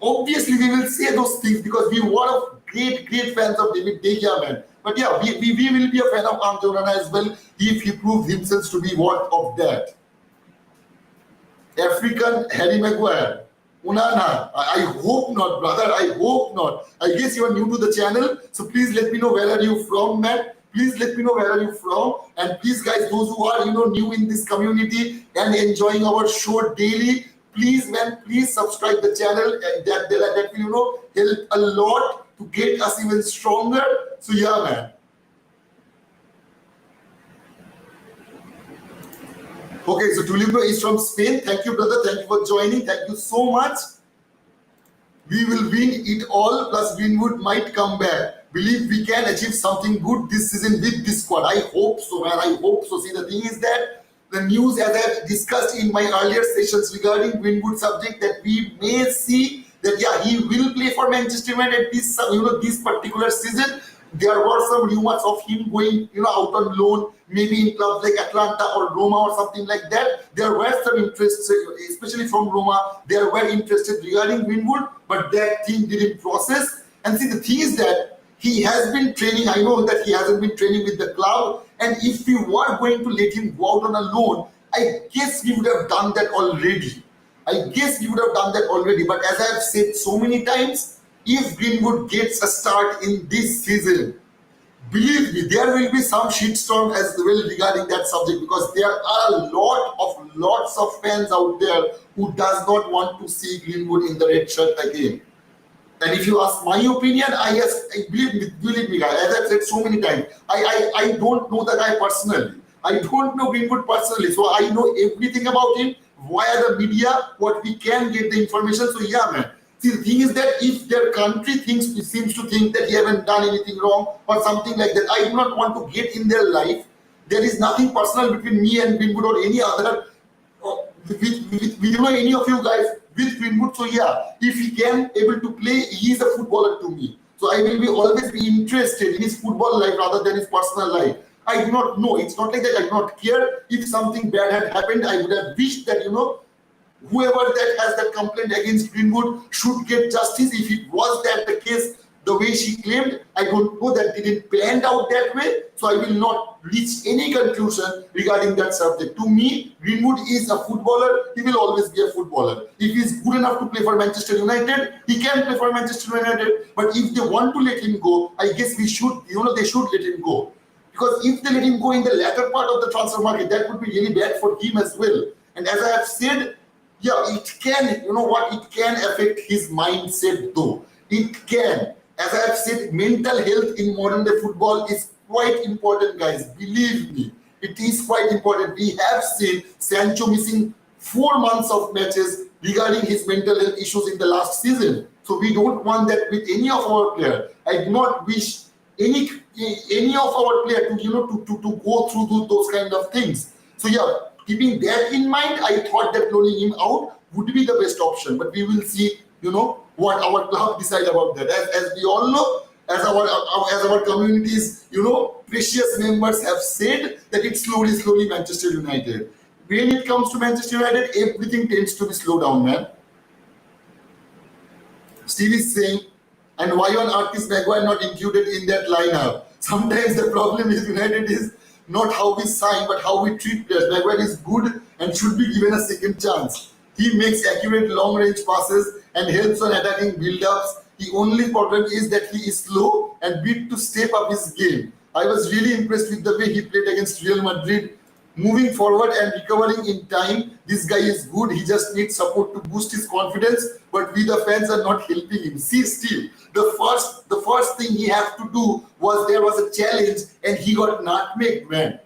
Obviously, we will say those things because we were great fans of David De Gea, man. But yeah, we will be a fan of Andre Onana as well if he proves himself to be worth of that. African Harry Maguire. Onana, I hope not, brother. I hope not. I guess you are new to the channel, so please let me know where are you from, man. Please let me know where are you from, and please, guys, those who are new in this community and enjoying our show daily, please, man, please subscribe the channel. That will help a lot to get us even stronger. So yeah, man. Okay, so Tulibro is from Spain. Thank you, brother. Thank you for joining. Thank you so much. We will win it all, plus Greenwood might come back. Believe we can achieve something good this season with this squad. I hope so, man. I hope so. See, the thing is that the news, as I have discussed in my earlier sessions regarding Greenwood subject, that we may see that, yeah, he will play for Manchester United this, this particular season. There were some rumors of him going, out on loan, maybe in clubs like Atlanta or Roma or something like that. There were some interest, especially from Roma. They were interested regarding Greenwood, but that thing didn't process. And see, the thing is that he has been training. I know that he hasn't been training with the club. And if we were going to let him go out on a loan, I guess we would have done that already. But as I have said so many times, if Greenwood gets a start in this season, believe me, there will be some shitstorm as well regarding that subject, because there are lots of fans out there who does not want to see Greenwood in the red shirt again. And if you ask my opinion, believe me, guys, as I've said so many times, I don't know the guy personally. I don't know Greenwood personally, so I know everything about him via the media, what we can get the information. So yeah, man. See, the thing is that if their country seems to think that he haven't done anything wrong or something like that, I do not want to get in their life. There is nothing personal between me and Greenwood or any other, any of you guys with Greenwood. So yeah, if he can able to play, he is a footballer to me. So I will always be interested in his football life rather than his personal life. I do not know. It's not like that I do not care. If something bad had happened, I would have wished that, whoever that has that complaint against Greenwood should get justice. If it was that the case, the way she claimed, I don't know, that didn't pan out that way. So I will not reach any conclusion regarding that subject. To me, Greenwood is a footballer. He will always be a footballer. If he's good enough to play for Manchester United, he can play for Manchester United. But if they want to let him go, I guess they should let him go. Because if they let him go in the latter part of the transfer market, that would be really bad for him as well. And as I have said, yeah, it can, it can affect his mindset though. It can. As I have said, mental health in modern day football is quite important, guys. Believe me, it is quite important. We have seen Sancho missing 4 months of matches regarding his mental health issues in the last season. So we don't want that with any of our players. I do not wish any of our players to go through those kind of things. So yeah, keeping that in mind, I thought that loaning him out would be the best option. But we will see, what our club decide about that. As we all know, as our community's, precious members have said, that it's slowly Manchester United. When it comes to Manchester United, everything tends to be slow down, man. Steve is saying, and why on earth is Maguire not included in that lineup? Sometimes the problem is United is not how we sign, but how we treat players. Maguire is good and should be given a second chance. He makes accurate long-range passes and helps on attacking build-ups. The only problem is that he is slow and bit to step up his game. I was really impressed with the way he played against Real Madrid. Moving forward and recovering in time, this guy is good. He just needs support to boost his confidence, but we the fans are not helping him. See, Steve, the first thing he had to do was there was a challenge and he got nutmegged, man.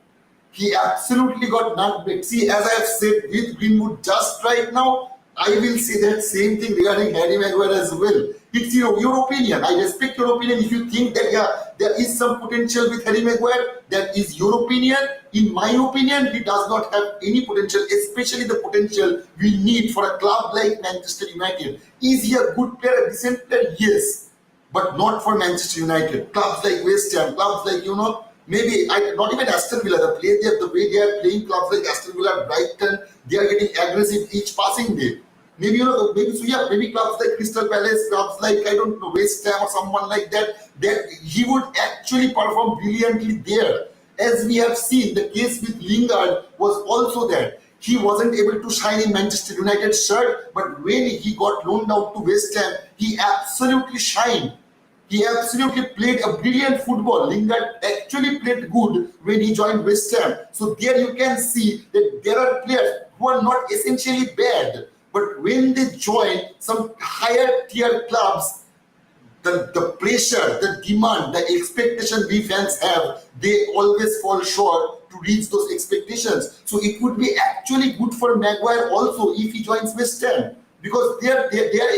He absolutely got nutmegged. See, as I have said with Greenwood just right now, I will say that same thing regarding Harry Maguire as well. It's your opinion. I respect your opinion. If you think that there is some potential with Harry Maguire, that is your opinion. In my opinion, he does not have any potential, especially the potential we need for a club like Manchester United. Is he a good player, a decent player? Yes, but not for Manchester United. Clubs like West Ham, clubs like, maybe not even Aston Villa, the way they are playing, clubs like Aston Villa, Brighton, they are getting aggressive each passing day. Maybe maybe clubs like Crystal Palace, clubs like West Ham or someone like that he would actually perform brilliantly there. As we have seen, the case with Lingard was also that he wasn't able to shine in Manchester United's shirt, but when he got loaned out to West Ham, he absolutely shined. He absolutely played a brilliant football. Lingard actually played good when he joined West Ham. So there you can see that there are players who are not essentially bad, but when they join some higher tier clubs, the pressure, the demand, the expectation we fans have, they always fall short to reach those expectations. So it would be actually good for Maguire also if he joins West Ham, because their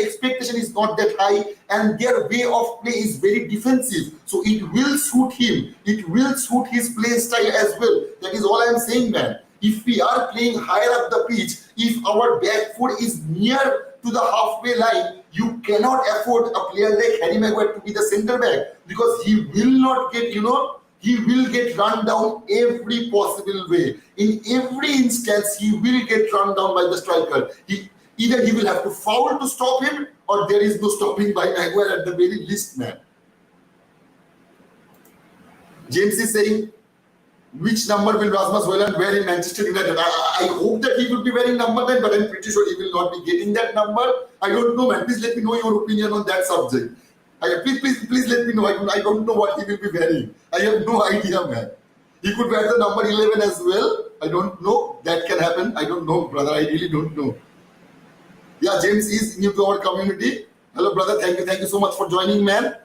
expectation is not that high and their way of play is very defensive. So it will suit him. It will suit his play style as well. That is all I am saying, man. If we are playing higher up the pitch, if our back foot is near to the halfway line, you cannot afford a player like Harry Maguire to be the centre back, because he will not get, he will get run down every possible way. In every instance, he will get run down by the striker. Either he will have to foul to stop him, or there is no stopping by Maguire at the very least, man. James is saying, which number will Rasmus Højlund wear in Manchester United? I hope that he will be wearing number 9, but I'm pretty sure he will not be getting that number. I don't know, man. Please let me know your opinion on that subject. Please let me know. I don't know what he will be wearing. I have no idea, man. He could wear the number 11 as well. I don't know. That can happen. I don't know, brother. I really don't know. Yeah, James is new to our community. Hello, brother. Thank you so much for joining, man.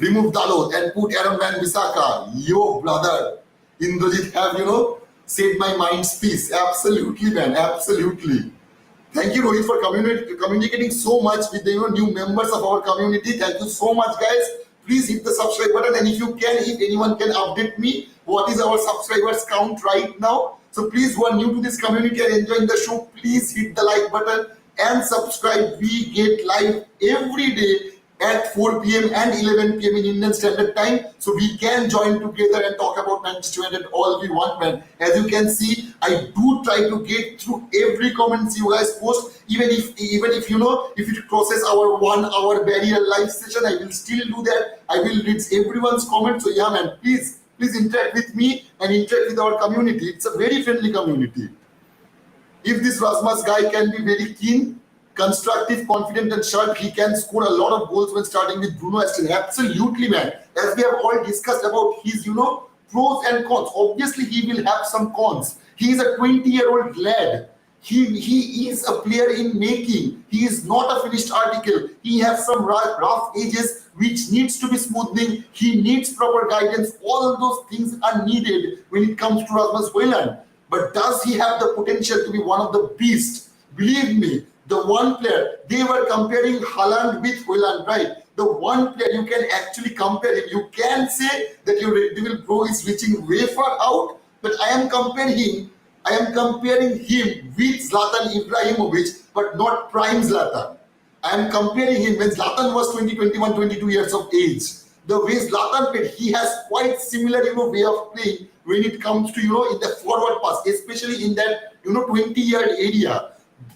Remove Dalot and put Aaron Van Bissaka. Yo, brother. Indrajit have, said my mind's peace. Absolutely, man. Absolutely. Thank you, Rohit, for communicating so much with the new members of our community. Thank you so much, guys. Please hit the subscribe button, and if anyone can update me, what is our subscribers count right now? So please, who are new to this community and enjoying the show, please hit the like button and subscribe. We get live every day at 4 p.m. and 11 p.m. in Indian Standard Time, so we can join together and talk about Manchester United all we want, man. As you can see, I do try to get through every comment you guys post, even if if it crosses our 1 hour barrier live session, I will still do that. I will read everyone's comment. So yeah, man, please interact with me and interact with our community. It's a very friendly community. If this Rasmus guy can be very keen, constructive, confident and sharp, he can score a lot of goals when starting with Bruno Aston. Absolutely, man. As we have all discussed about his, pros and cons. Obviously, he will have some cons. He is a 20-year-old lad. He is a player in making. He is not a finished article. He has some rough edges which needs to be smoothing. He needs proper guidance. All of those things are needed when it comes to Rasmus Højlund. But does he have the potential to be one of the beasts? Believe me, the one player, they were comparing Haaland with Højlund, right? The one player you can actually compare him. You can say that your Red Devil Pro is reaching way far out, but I am comparing him with Zlatan Ibrahimovic, but not prime Zlatan. I am comparing him when Zlatan was 20, 21, 22 years of age. The way Zlatan played, he has quite similar way of playing when it comes to in the forward pass, especially in that 20-yard area.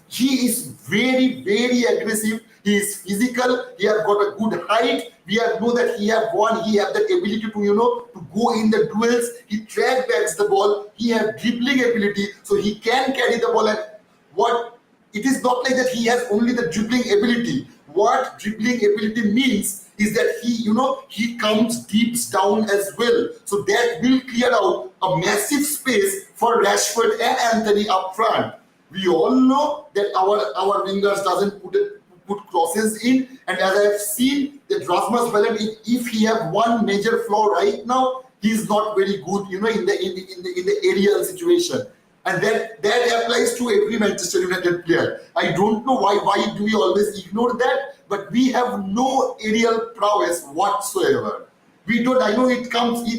He is very, very aggressive. He is physical. He has got a good height. We know that he have that ability to to go in the duels, he track backs the ball, he has dribbling ability, so he can carry the ball. And what it is not like that he has only the dribbling ability. What dribbling ability means is that he comes deep down as well. So that will clear out a massive space for Rashford and Anthony up front. We all know that our wingers doesn't put crosses in, and as I have seen that Rasmus Højlund, if he have one major flaw right now, he is not very good, in the aerial situation. And that applies to every Manchester United player. I don't know why do we always ignore that, but we have no aerial prowess whatsoever. We don't. I know it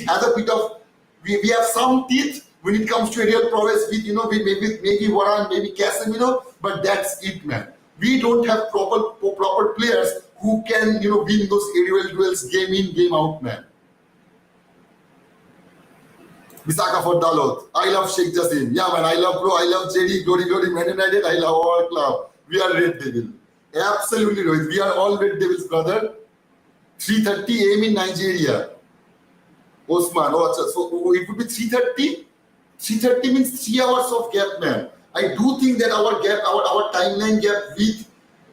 has a bit of. We have some teeth when it comes to aerial prowess with maybe Varane, maybe Casemiro, but that's it, man. We don't have proper players who can win those aerial duels game in, game out, man. Bisaka for Dalot. I love Sheikh Jassim. Yeah, man, I love JD, Glory, Man United. I love our club. We are Red Devil. Absolutely, Rohit. We are all Red Devils, brother. 3:30 AM in Nigeria. Osman, so it would be 3:30. 3:30 means 3 hours of gap, man. I do think that our timeline gap with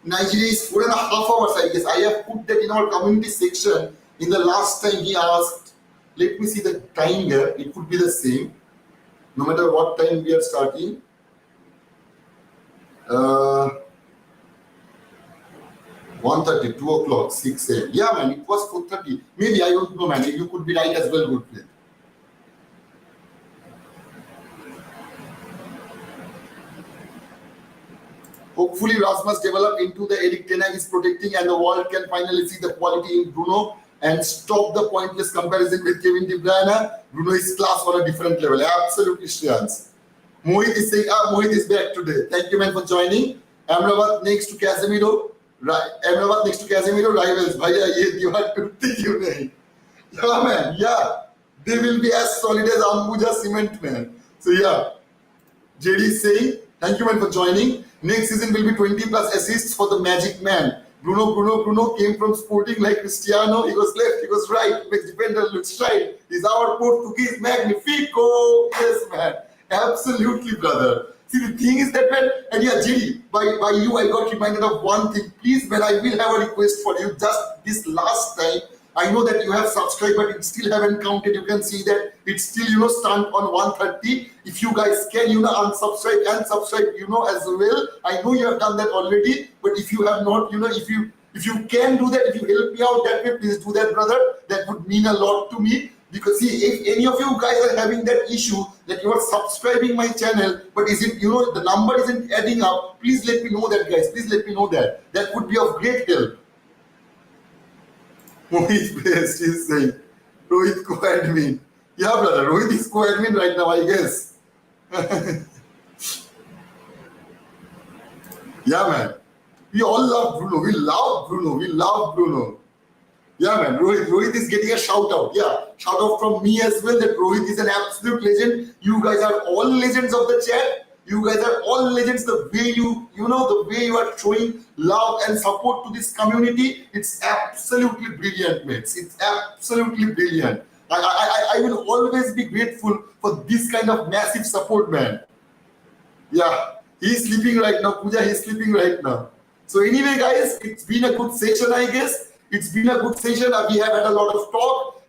Nigeria is 4.5 hours, I guess. I have put that in our community section. In the last time he asked, let me see the time here. It would be the same, no matter what time we are starting. 1:30, 2 o'clock, 6 AM. Yeah, man, it was 4:30. Maybe, I don't know, man. You could be right as well, good friend. Hopefully, Rasmus develop into the Eric Ten Hag is protecting, and the world can finally see the quality in Bruno and stop the pointless comparison with Kevin De Bruyne. Bruno is class on a different level. Absolutely, Shriyans. Mohit is saying, Mohit is back today. Thank you, man, for joining. Amrabat next to Casemiro. Amrabat next to Casemiro. Rivals. Bhaiya, ye diwar tutti kyun nahi? Yeah, man. Yeah. They will be as solid as Ambuja cement, man. So, yeah. JD is saying, thank you, man, for joining. Next season will be 20 plus assists for the Magic Man. Bruno came from Sporting like Cristiano. He was left, he was right. Makes defender looks right. He's our Portuguese Magnifico. Yes, man. Absolutely, brother. See, the thing is that, man, and yeah, JD, by you, I got reminded of one thing. Please, man, I will have a request for you. Just this last time, I know that you have subscribed, but it still haven't counted. You can see that it's still, stand on 130. If you guys can, unsubscribe and subscribe, as well. I know you have done that already, but if you have not, if you can do that, if you help me out that way, please do that, brother. That would mean a lot to me. Because see, if any of you guys are having that issue that you are subscribing my channel, but isn't, the number isn't adding up, please let me know that, guys. Please let me know that. That would be of great help. Mohit best is saying, Rohit co-admin. Yeah, brother, Rohit is co-admin right now, I guess. Yeah, man. We all love Bruno. We love Bruno. Yeah, man. Rohit is getting a shout out. Yeah, shout out from me as well that Rohit is an absolute legend. You guys are all legends of the chat. You guys are all legends. The way the way you are showing love and support to this community, it's absolutely brilliant, mates. It's absolutely brilliant. I will always be grateful for this kind of massive support, man. Yeah, he's sleeping right now. Pooja, he's sleeping right now. So anyway, guys, it's been a good session, I guess. It's been a good session. We have had a lot of talk.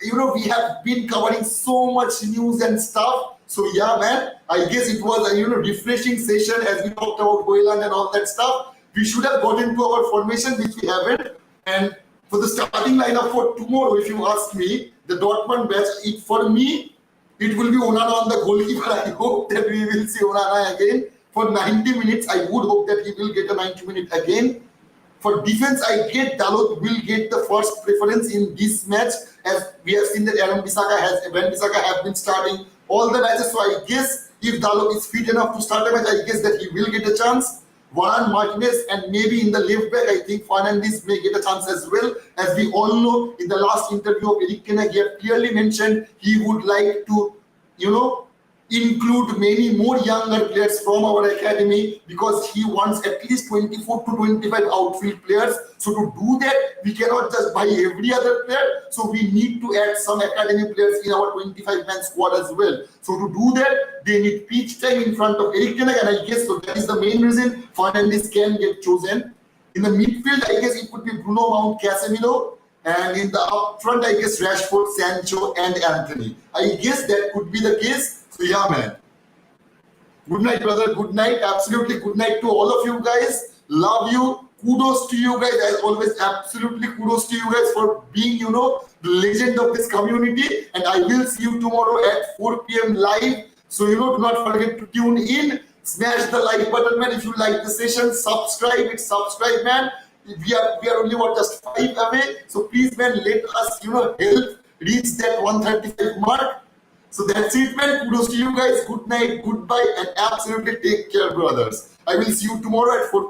We have been covering so much news and stuff. So yeah, man, I guess it was a refreshing session as we talked about HOJLUND and all that stuff. We should have got into our formation, which we haven't. And for the starting lineup for tomorrow, if you ask me, the Dortmund batch, for me, it will be Onana on the goalkeeper. I hope that we will see Onana again for 90 minutes. I would hope that he will get a 90-minute again. For defense, I get Dalot will get the first preference in this match, as we have seen that Aaron Bissaka have been starting all the matches. So I guess if Dalot is fit enough to start the match, I guess that he will get a chance. Varane, Martinez, and maybe in the left back, I think Fernandes may get a chance as well. As we all know, in the last interview of Eric Ten Hag, he had clearly mentioned he would like to, include many more younger players from our academy, because he wants at least 24 to 25 outfield players. So to do that, we cannot just buy every other player. So we need to add some academy players in our 25-man squad as well. So to do that, they need pitch time in front of Eric Ten Hag, and I guess so that is the main reason Fernandes can get chosen. In the midfield, I guess it could be Bruno Mount, Casemiro. And in the up front, I guess Rashford, Sancho, and Anthony. I guess that could be the case. So yeah, man. Good night, brother. Good night. Absolutely good night to all of you guys. Love you. Kudos to you guys. As always, absolutely kudos to you guys for being, the legend of this community. And I will see you tomorrow at 4 p.m. live. So, do not forget to tune in. Smash the like button, man. If you like the session, subscribe, man. We are only just 5 away. So please, man, let us, help reach that 135 mark. So that's it, man. Kudos to you guys. Good night, goodbye, and absolutely take care, brothers. I will see you tomorrow at 4